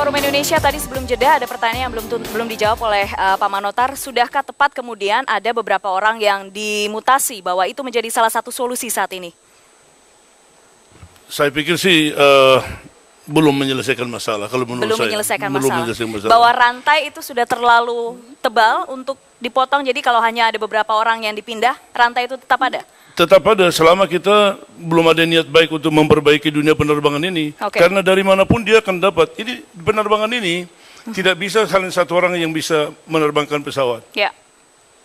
Forum Indonesia, tadi sebelum jeda ada pertanyaan yang belum dijawab oleh Pak Manotar. Sudahkah tepat kemudian ada beberapa orang yang dimutasi bahwa itu menjadi salah satu solusi saat ini? Saya pikir sih belum menyelesaikan masalah. Kalau menurut Belum saya, menyelesaikan belum masalah. menyelesaikan masalah. Bahwa rantai itu sudah terlalu tebal untuk dipotong, jadi kalau hanya ada beberapa orang yang dipindah, rantai itu tetap ada? Tetap ada selama kita belum ada niat baik untuk memperbaiki dunia penerbangan ini. Oke. Karena dari manapun dia akan dapat. Ini penerbangan ini tidak bisa saling satu orang yang bisa menerbangkan pesawat. Ya.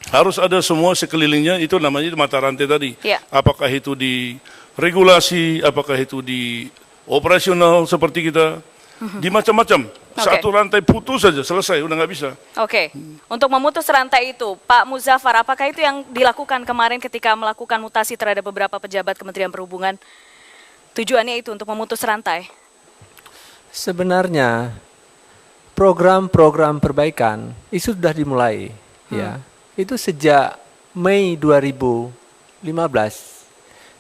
Harus ada semua sekelilingnya, itu namanya mata rantai tadi. Ya. Apakah itu di regulasi, apakah itu di operasional seperti kita, di macam-macam. Satu rantai putus saja, selesai, udah nggak bisa. Oke, untuk memutus rantai itu, Pak Muzaffar, apakah itu yang dilakukan kemarin ketika melakukan mutasi terhadap beberapa pejabat Kementerian Perhubungan? Tujuannya itu untuk memutus rantai? Sebenarnya program-program perbaikan itu sudah dimulai, ya. Itu sejak Mei 2015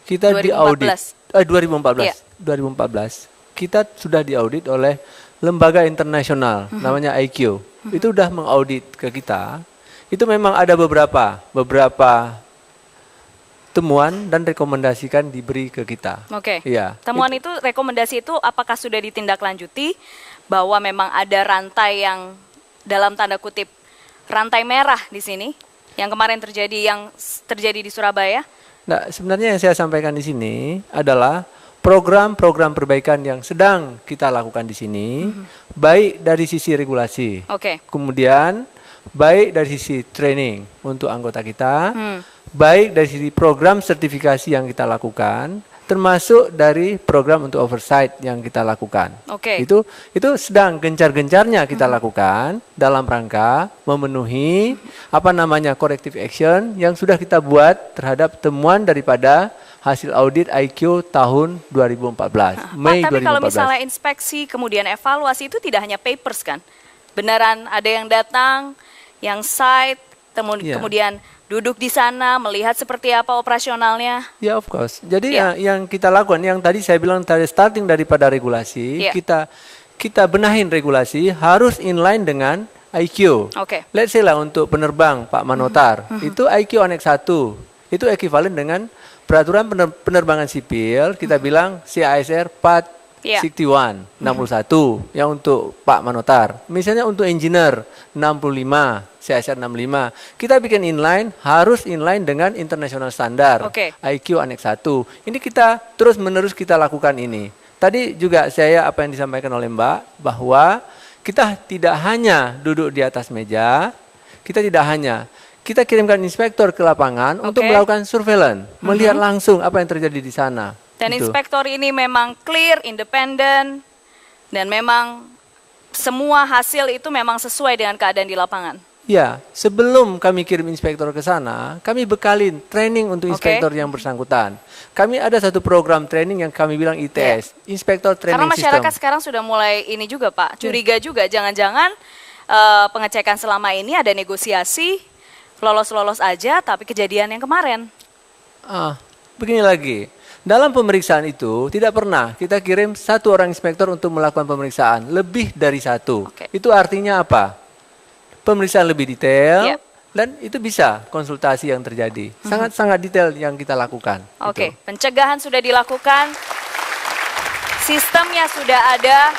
kita 2014. diaudit. 2014. Iya. 2014 kita sudah diaudit oleh lembaga internasional namanya IQ. Itu sudah mengaudit ke kita. Itu memang ada beberapa temuan dan rekomendasikan diberi ke kita. Oke. Iya. Temuan itu, rekomendasi itu apakah sudah ditindaklanjuti bahwa memang ada rantai yang dalam tanda kutip rantai merah di sini yang kemarin terjadi di Surabaya? Nah, sebenarnya yang saya sampaikan di sini adalah program-program perbaikan yang sedang kita lakukan di sini, baik dari sisi regulasi, Oke. kemudian baik dari sisi training untuk anggota kita, baik dari sisi program sertifikasi yang kita lakukan, termasuk dari program untuk oversight yang kita lakukan. Oke. Itu sedang gencar-gencarnya kita lakukan dalam rangka memenuhi corrective action yang sudah kita buat terhadap temuan daripada hasil audit IQ tahun 2014, Mei 2014. Tapi kalau misalnya inspeksi kemudian evaluasi itu tidak hanya papers kan? Beneran ada yang datang, yang site, kemudian duduk di sana, melihat seperti apa operasionalnya? Ya, of course. Jadi yang kita lakukan, yang tadi saya bilang tadi starting daripada regulasi, kita benahin regulasi harus inline dengan IQ. Oke. Let's say lah untuk penerbang Pak Manotar, itu IQ Annex 1, itu ekuivalen dengan peraturan penerbangan sipil, kita bilang CASR Part 61, 61 yang untuk Pak Manotar. Misalnya untuk engineer 65, CASR 65. Kita bikin inline, harus inline dengan international standard. IQ Annex 1. Ini kita terus-menerus kita lakukan ini. Tadi juga apa yang disampaikan oleh Mbak, bahwa kita tidak hanya duduk di atas meja, kita kirimkan inspektor ke lapangan untuk melakukan surveillance, melihat langsung apa yang terjadi di sana. Dan inspektor ini memang clear, independen, dan memang semua hasil itu memang sesuai dengan keadaan di lapangan. Ya, sebelum kami kirim inspektor ke sana, kami bekalin training untuk inspektor yang bersangkutan. Kami ada satu program training yang kami bilang ITS, Inspektor Training Karena System. masyarakat sekarang sudah mulai ini juga Pak, curiga juga, jangan-jangan pengecekan selama ini ada negosiasi, lolos-lolos aja, tapi kejadian yang kemarin. Begini lagi, dalam pemeriksaan itu tidak pernah kita kirim satu orang inspektor untuk melakukan pemeriksaan, lebih dari satu. Itu artinya apa? Pemeriksaan lebih detail, dan itu bisa konsultasi yang terjadi. Sangat-sangat detail yang kita lakukan. Oke, pencegahan sudah dilakukan, sistemnya sudah ada,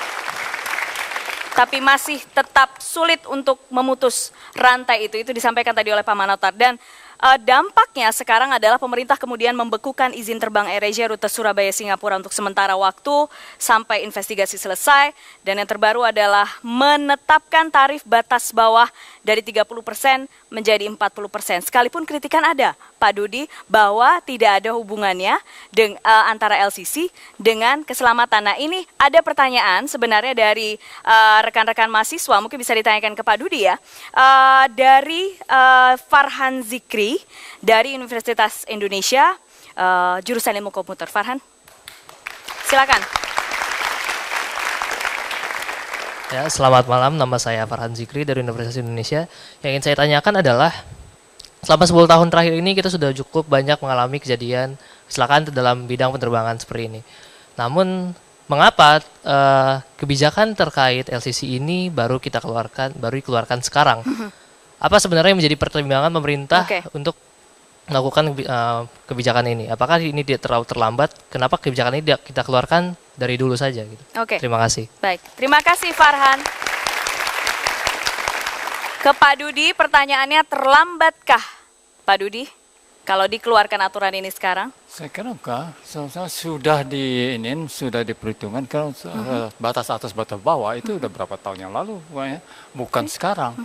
tapi masih tetap sulit untuk memutus rantai itu. Itu disampaikan tadi oleh Pak Manotar. Dan dampaknya sekarang adalah pemerintah kemudian membekukan izin terbang AirAsia rute Surabaya-Singapura untuk sementara waktu sampai investigasi selesai. Dan yang terbaru adalah menetapkan tarif batas bawah dari 30% menjadi 40%. Sekalipun kritikan ada, Pak Dudi, bahwa tidak ada hubungannya antara LCC dengan keselamatan. Nah, ini ada pertanyaan sebenarnya dari rekan-rekan mahasiswa, mungkin bisa ditanyakan ke Pak Dudi ya. Dari Farhan Zikri dari Universitas Indonesia, jurusan ilmu komputer. Farhan, silakan. Ya, selamat malam, nama saya Farhan Zikri dari Universitas Indonesia. Yang ingin saya tanyakan adalah, selama 10 tahun terakhir ini kita sudah cukup banyak mengalami kecelakaan dalam bidang penerbangan seperti ini. Namun mengapa kebijakan terkait LCC ini baru dikeluarkan sekarang? Apa sebenarnya yang menjadi pertimbangan pemerintah untuk melakukan kebijakan ini? Apakah ini tidak terlalu terlambat? Kenapa kebijakan ini kita keluarkan dari dulu saja? Gitu. Terima kasih. Baik, terima kasih Farhan. Ke Pak Dudi, pertanyaannya terlambatkah Pak Dudi kalau dikeluarkan aturan ini sekarang? Saya kira enggak, sudah sudah diperhitungkan kalau batas atas batas bawah itu udah berapa tahun yang lalu, bukan sekarang.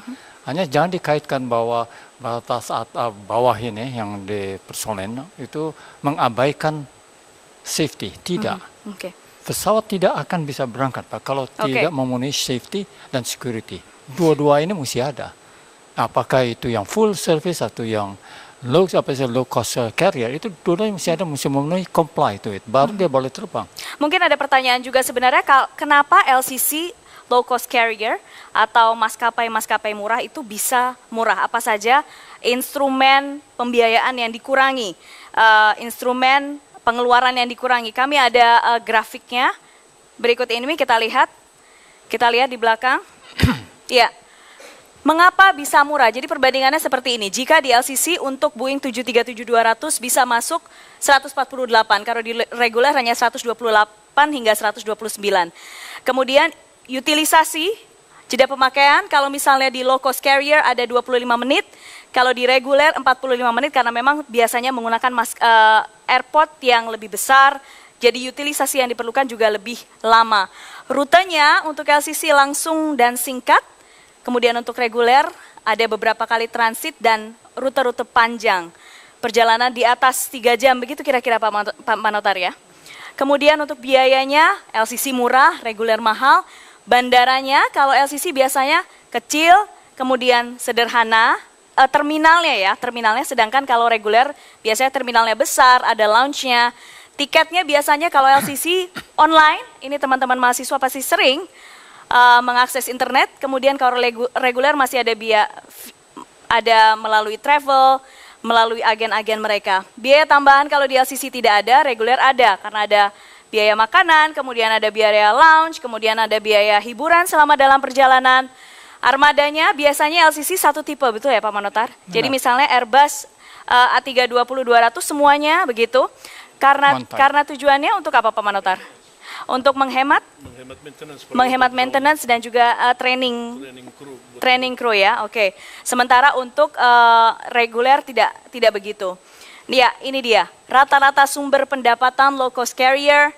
Hanya jangan dikaitkan bahwa batas bawah ini yang dipersoalkan itu mengabaikan safety, tidak. Pesawat tidak akan bisa berangkat Pak kalau tidak memenuhi safety dan security. Dua-dua ini mesti ada. Apakah itu yang full service atau yang low cost carrier, itu dua-duanya mesti memenuhi comply to it, baru dia boleh terbang. Mungkin ada pertanyaan juga sebenarnya, kenapa LCC low cost carrier atau maskapai murah itu bisa murah? Apa saja instrumen pembiayaan yang dikurangi, instrumen pengeluaran yang dikurangi? Kami ada grafiknya berikut ini, kita lihat di belakang. Ya, mengapa bisa murah? Jadi perbandingannya seperti ini. Jika di LCC untuk Boeing 737-200 bisa masuk 148, kalau di reguler hanya 128 hingga 129. Kemudian utilisasi, jeda pemakaian, kalau misalnya di low cost carrier ada 25 menit, kalau di reguler 45 menit karena memang biasanya menggunakan airport yang lebih besar, jadi utilisasi yang diperlukan juga lebih lama. Rutenya untuk LCC langsung dan singkat, kemudian untuk reguler ada beberapa kali transit dan rute-rute panjang. Perjalanan di atas 3 jam, begitu kira-kira Pak Manotar ya. Kemudian untuk biayanya, LCC murah, reguler mahal. Bandaranya, kalau LCC biasanya kecil, kemudian sederhana, terminalnya, sedangkan kalau reguler biasanya terminalnya besar, ada lounge-nya. Tiketnya biasanya kalau LCC online, ini teman-teman mahasiswa pasti sering mengakses internet, kemudian kalau reguler masih ada melalui travel, melalui agen-agen mereka. Biaya tambahan kalau di LCC tidak ada, reguler ada, karena ada biaya makanan, kemudian ada biaya lounge, kemudian ada biaya hiburan selama dalam perjalanan. Armadanya biasanya LCC satu tipe, betul ya Pak Manotar? Jadi misalnya Airbus A320-200 semuanya begitu, karena tujuannya untuk apa Pak Manotar? Untuk menghemat maintenance dan juga training crew ya. Sementara untuk reguler tidak begitu. Ya, ini dia. Rata-rata sumber pendapatan low cost carrier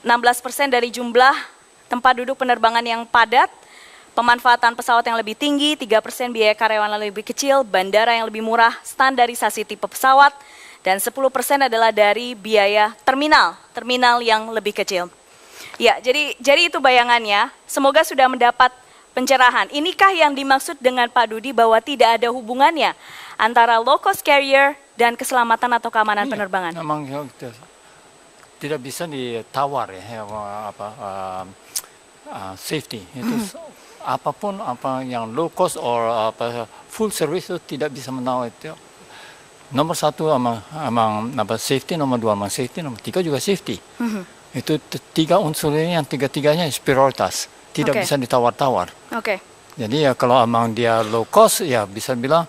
16% dari jumlah tempat duduk penerbangan yang padat, pemanfaatan pesawat yang lebih tinggi, 3% biaya karyawan yang lebih kecil, bandara yang lebih murah, standarisasi tipe pesawat, dan 10% adalah dari biaya terminal yang lebih kecil. Ya, jadi itu bayangannya. Semoga sudah mendapat pencerahan. Inikah yang dimaksud dengan Pak Dudi bahwa tidak ada hubungannya antara low cost carrier dan keselamatan atau keamanan penerbangan? Memang tidak bisa ditawar ya, safety. Itu apapun yang low cost or full service itu tidak bisa menawar itu. Nomor satu emang safety, nomor dua emang safety, nomor tiga juga safety. Itu tiga unsur ini yang tiga-tiganya prioritas, tidak bisa ditawar-tawar. Jadi ya kalau emang dia low cost ya bisa bilang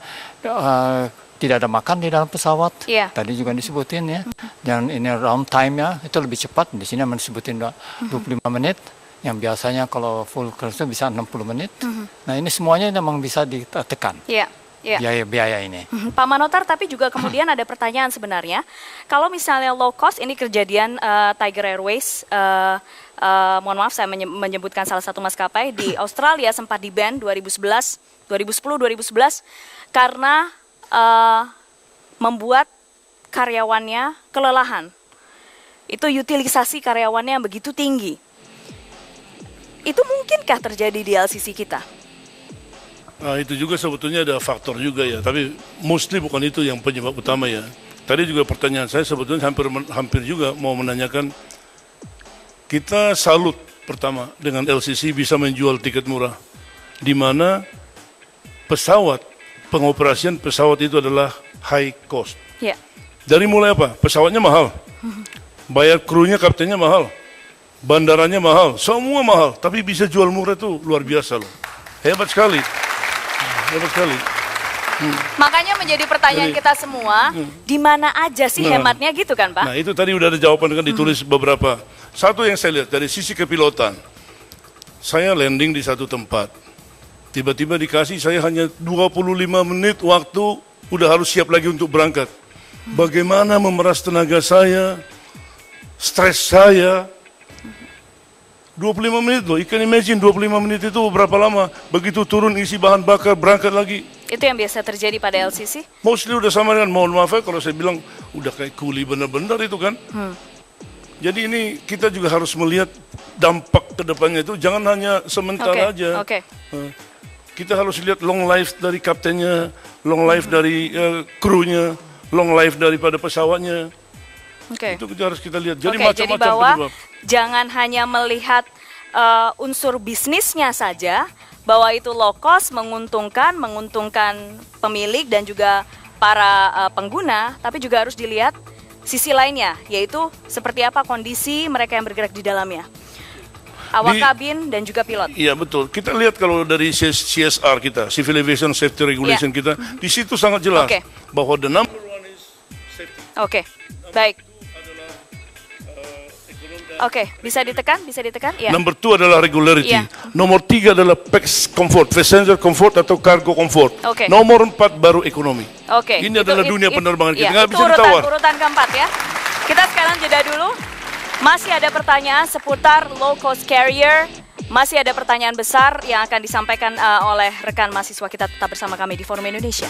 tidak ada makan di dalam pesawat. Tadi juga disebutin ya. Dan ini round time-nya itu lebih cepat. Di sini emang disebutin 25 menit. Yang biasanya kalau full cruise itu bisa 60 menit. Nah ini semuanya memang bisa ditekan. Biaya ini. Pak Manotar, tapi juga kemudian ada pertanyaan sebenarnya. Kalau misalnya low cost, ini kejadian Tiger Airways, mohon maaf saya menyebutkan salah satu maskapai, di Australia sempat di-ban 2010, 2011, karena membuat karyawannya kelelahan. Itu utilisasi karyawannya yang begitu tinggi. Itu mungkinkah terjadi di LCC kita? Nah, itu juga sebetulnya ada faktor juga ya, tapi mostly bukan itu yang penyebab utama ya. Tadi juga pertanyaan saya sebetulnya hampir juga mau menanyakan, kita salut pertama dengan LCC bisa menjual tiket murah, di mana pengoperasian pesawat itu adalah high cost. Dari mulai apa? Pesawatnya mahal, bayar krunya, kaptennya mahal, bandaranya mahal, semua mahal, tapi bisa jual murah itu luar biasa loh. Hebat sekali. Hebat sekali. Makanya menjadi pertanyaan kita semua, di mana aja sih hematnya gitu kan Pak? Nah itu tadi udah ada jawaban kan ditulis beberapa. Satu yang saya lihat dari sisi kepilotan, saya landing di satu tempat, tiba-tiba dikasih saya hanya 25 menit waktu, udah harus siap lagi untuk berangkat. Bagaimana memeras tenaga saya, stres saya, 25 menit loh, you can imagine 25 menit itu berapa lama, begitu turun isi bahan bakar, berangkat lagi. Itu yang biasa terjadi pada LCC? Mostly udah sama dengan, mohon maaf ya kalau saya bilang, udah kayak kuli benar-benar itu kan. Jadi ini kita juga harus melihat dampak ke depannya itu, jangan hanya sementara aja. Kita harus lihat long life dari kaptennya, long life dari krunya, long life daripada pesawatnya. Itu harus kita lihat. Jadi jadi bahwa jangan hanya melihat unsur bisnisnya saja, bahwa itu low cost, menguntungkan pemilik dan juga para pengguna, tapi juga harus dilihat sisi lainnya, yaitu seperti apa kondisi mereka yang bergerak di dalamnya. Awak kabin dan juga pilot. Iya betul. Kita lihat kalau dari CSR kita, Civil Aviation Safety Regulation kita, di situ sangat jelas bahwa the number one is safety. Baik. Bisa ditekan? Ya. Nomor 2 adalah regularity. Nomor 3 adalah PAX comfort, passenger comfort atau cargo comfort. Nomor 4 baru ekonomi. Ini adalah dunia penerbangan kita. Nggak bisa ditawar. Urutan keempat ya. Kita sekarang jeda dulu. Masih ada pertanyaan seputar low cost carrier. Masih ada pertanyaan besar yang akan disampaikan oleh rekan mahasiswa kita. Tetap bersama kami di Forum Indonesia.